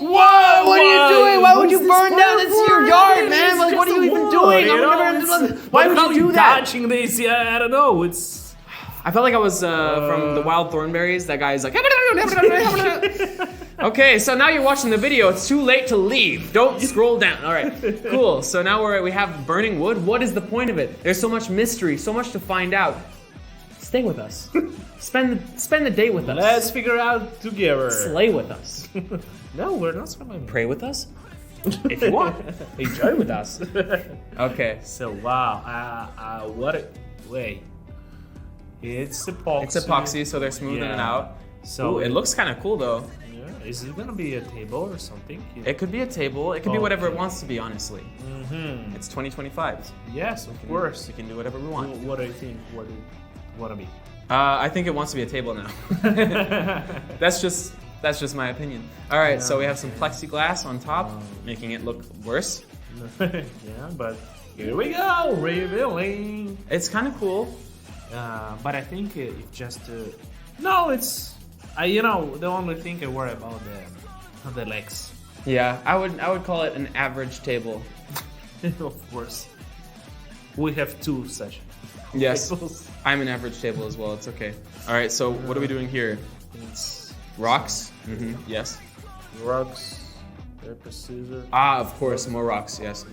Whoa! What are you doing? Why would you What's burn this down? It's your for? yard, man. It's Like, what are just you a even wood, doing? you I'm know? never- It's- Why but would how you do that? touching this? Yeah, I don't know. It's I felt like I was from the Wild Thornberries. That guy's like. Okay, so now you're watching the video. It's too late to leave. Don't scroll down. All right, cool. So now we have burning wood. What is the point of it? There's so much mystery, so much to find out. Stay with us. Spend the day with us. let's figure out together. Slay with us. No, we're not swimming. Pray with us. If you want. Enjoy with us. Okay. So wow, what a wait. It's epoxy. It's epoxy, so they're smoothing it Yeah. out. So Ooh, it looks kind of cool though. Yeah, is it gonna be a table or something? It could be a table. It could be whatever it Okay. wants to be, honestly. Mm-hmm. It's 2025. Yes, of course. We can do whatever we want. What do you think? What do you want to be? I think it wants to be a table now. That's just my opinion. All right, so we have some plexiglass on top, making it look worse. Yeah, but here we go, revealing. It's kind of cool. But I think it just no, it's you know the only thing I worry about the legs. Yeah, I would call it an average table. Of course, we have two such. Yes, tables. I'm an average table as well. It's okay. All right, so what are we doing here? It's Rocks? Mm-hmm. Yes. rocks, paper, scissors. Ah, of course, more rocks. Yes.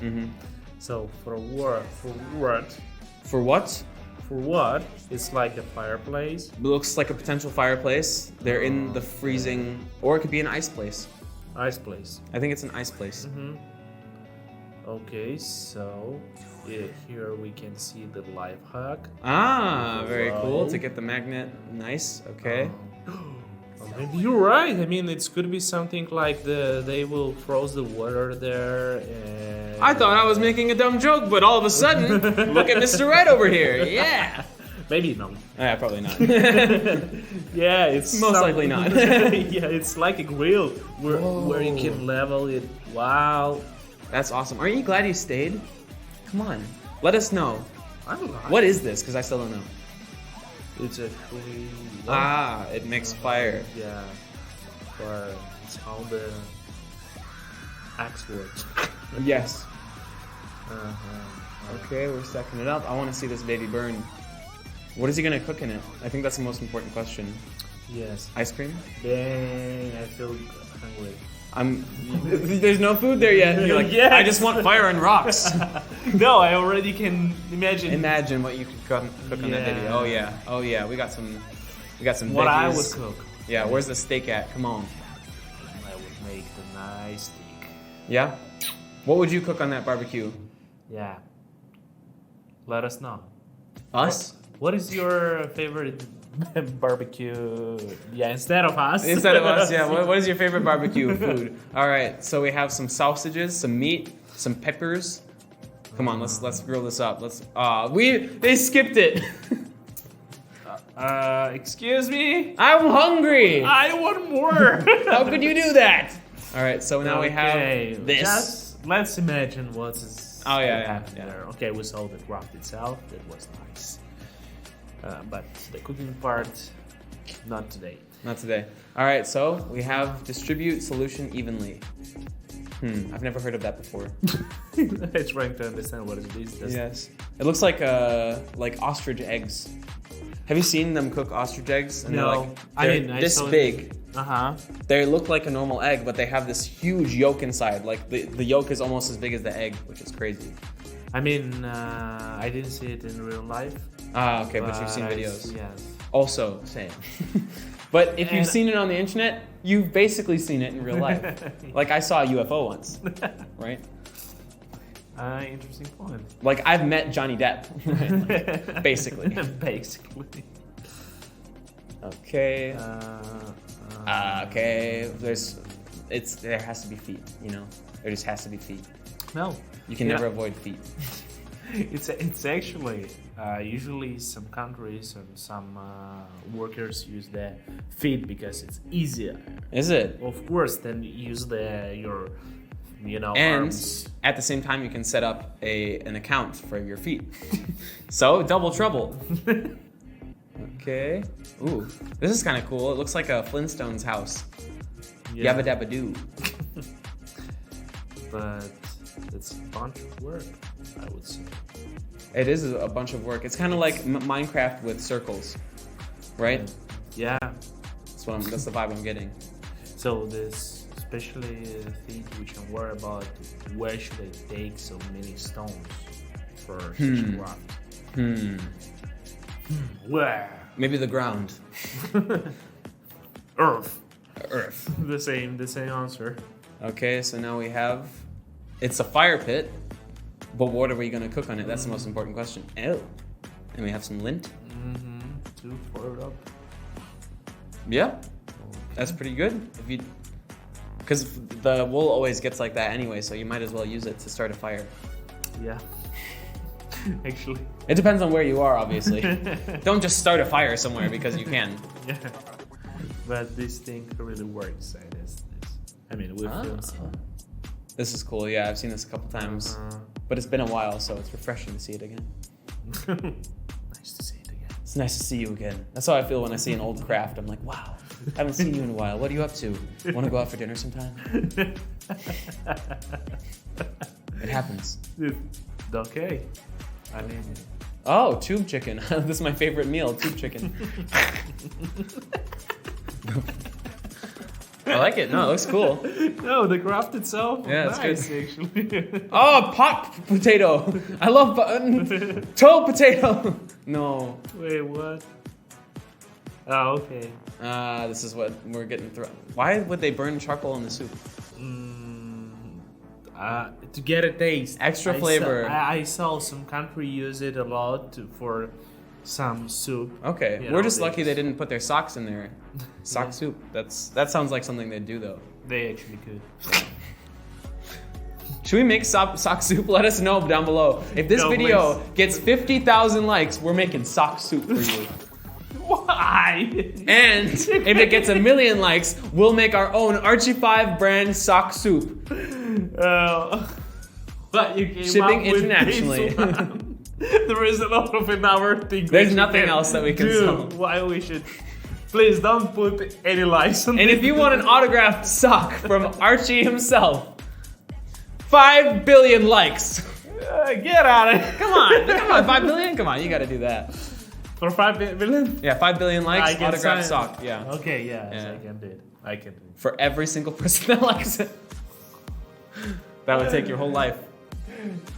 Mm-hmm. So for what? For what? For what? It's like the fireplace. Looks like a potential fireplace. They're in the freezing, or it could be an ice place. Ice place. I think it's an ice place. Okay, so here we can see the life hack. Ah, very cool. Wow. To get the magnet. Nice. Okay. Maybe you're right. I mean, it could be something like they will froze the water there. And I thought I was making a dumb joke, but all of a sudden, look at Mr. Right over here. Yeah. maybe no. Yeah, probably not. Yeah, it's Most likely not. Yeah, it's like a grill where you can level it. Wow. That's awesome. Aren't you glad you stayed? Come on. Let us know. I'm alive. What is this? Because I still don't know. It's actually Ah, it makes fire. yeah, but it's how the axe works. Yes. Uh-huh. Okay, we're stacking it up. I want to see this baby burn. What is he gonna cook in it? I think that's the most important question. Yes. Ice cream? Dang, I feel hungry. There's no food there yet. You're like, Yes. I just want fire and rocks. No, I already can imagine Imagine what you could cook on that baby. Yeah. Oh yeah. We got some what I would veggies. cook. Yeah, where's the steak at? Come on. I would make the nice steak. Yeah? What would you cook on that barbecue? Yeah. Let us know. Us? What is your favorite barbecue? Yeah, instead of us. Instead of us, yeah. What is your favorite barbecue food? All right, so we have some sausages, some meat, some peppers. Come on, let's grill this up. They skipped it. Excuse me? I'm hungry. I want more. How could you do that? All right, so now we Okay, have this. Just let's imagine what is Oh, yeah, happening yeah. there. Okay, we saw the craft itself. That was nice. But the cooking part, not today. Not today. All right, so we have distribute solution evenly. I've never heard of that before. I'm trying to understand what it is. Yes. It looks like ostrich eggs. Have you seen them cook ostrich eggs? And No. they're this big. Uh-huh. They look like a normal egg, but they have this huge yolk inside. Like the yolk is almost as big as the egg, which is crazy. I mean, I didn't see it in real life. Ah, okay, but you've seen I- videos. Yes. Also, same. But if you've And- seen it on the internet, you've basically seen it in real life. Like I saw a UFO once, right? Interesting point. Like I've met Johnny Depp, right? Like, basically. Basically. Okay. Okay. There has to be feet. You know, there just has to be feet. No. You can Yeah. never avoid feet. It's actually usually some countries and some workers use the feet because it's easier. Is it? Of course, than use your And arms. at the same time, you can set up an account for your feet. So double trouble. Okay. Ooh, this is kind of cool. It looks like a Flintstones house. Yeah. Yabba dabba doo. But it's a bunch of work, I would say. It is a bunch of work. It's kind of like Minecraft with circles, right? Yeah. That's the vibe I'm getting. So this especially thing which I'm worried about, where should I take so many stones for such a raft? Where? Maybe the ground. Earth. Earth. The same answer. Okay, so now we have, it's a fire pit, but what are we gonna cook on it? That's the most important question. Oh, and we have some lint. To pour it up. Yeah, that's pretty good. Because the wool always gets like that anyway, so you might as well use it to start a fire. Yeah. Actually. It depends on where you are, obviously. Don't just start a fire somewhere because you can. Yeah. But this thing really works. I mean, with This is cool. Yeah, I've seen this a couple times, but it's been a while, so it's refreshing to see it again. Nice to see it again. It's nice to see you again. That's how I feel when I see an old craft. I'm like, wow, I haven't seen you in a while. What are you up to? Want to go out for dinner sometime? It happens. Okay. I mean, oh, tube chicken. This is my favorite meal, tube chicken. I like it. No, it looks cool. no, the craft itself. Yeah, it's nice, good. Actually. Oh, pot potato. I love toe potato. No. Wait, what? Oh, okay. This is what we're getting through. Why would they burn charcoal in the soup? To get a taste. Extra flavor. I saw some country use it a lot for some soup. Okay, You we're know, just lucky they just- didn't put their socks in there. Sock Yeah. soup. That sounds like something they'd do though. They actually could. Should we make sock soup? Let us know down below. If this No, video gets 50,000 likes, we're making sock soup for you. Why? And if it gets 1 million likes, we'll make our own Archie 5 brand sock soup. But you came Shipping up with internationally. this one. There is a lot of another thing. There's we nothing can else that we can do. sell. Why we should? Please don't put any likes on And it. if you want an autographed sock from Archie himself, 5 billion likes. Get out of it. Come on, 5 billion? Come on, you gotta do that. For 5 billion? Yeah, 5 billion likes, I can autographed sign. sock. Yeah. Okay, yeah, Yeah. I can do it. I can do it. For every single person that likes it. That would take your whole life.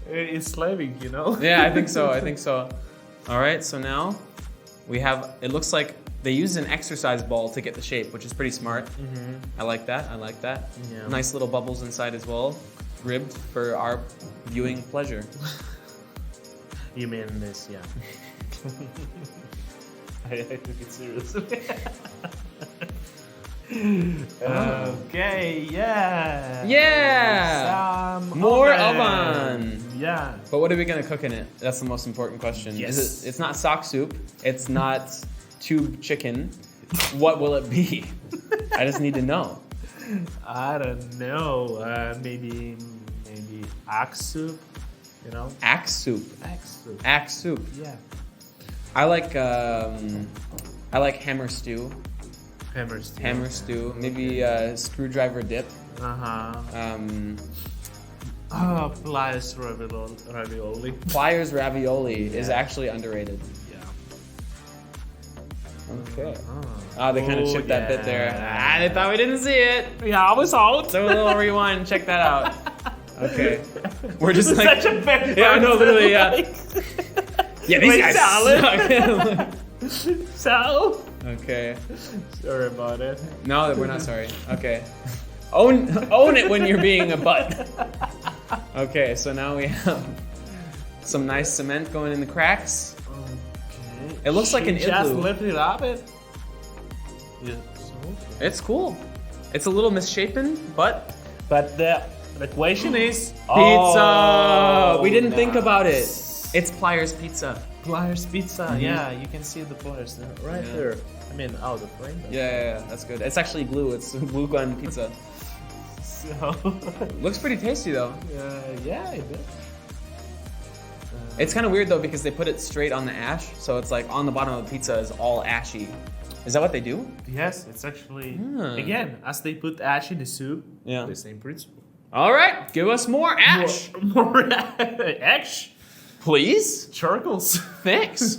It's slaving, you know? Yeah, I think so. All right, so now we have, it looks like they used an exercise ball to get the shape, which is pretty smart. I like that. Yeah. Nice little bubbles inside as well, ribbed for our viewing pleasure. You mean this, yeah. I took it seriously. Okay, yeah. Yeah. Some More oven. oven. Yeah. But what are we gonna cook in it? That's the most important question. Yes. It's not sock soup. It's not tube chicken. What will it be? I just need to know. I don't know. Maybe axe soup. You know? Axe soup. Axe soup. Axe soup. Yeah. I like hammer stew. Hammer stew. Hammer stew. Maybe screwdriver dip. Oh, pliers ravioli. Pliers ravioli is actually underrated. Yeah. Okay. They kind of chipped that bit there. They thought we didn't see it. Yeah, I was out. So a little rewind. Check that out. Okay. We're just This is like. such a bad Yeah, I know, person, literally, yeah. like- Yeah, these Wait, guys salad? suck. So? Okay. Sorry about it. No, we're not sorry. Okay. Own it when you're being a butt. Okay, so now we have some nice cement going in the cracks. Okay. It looks like an She just igloo. lift it up. Yeah. So? It's cool. It's a little misshapen, but But the question is pizza. We didn't think nice. about it. It's Pliers Pizza. Pliers pizza. Yeah, you can see the pliers right Yeah. there. I mean, out the frame. Yeah, that's good. It's actually glue. It's glue gun pizza. So. Looks pretty tasty though. Yeah, it does. It's kind of weird though because they put it straight on the ash, so it's like on the bottom of the pizza is all ashy. Is that what they do? Yes, it's actually, again, as they put ash in the soup, Yeah. the same principle. All right, give us more ash. More ash. Please? Charcoals. Thanks.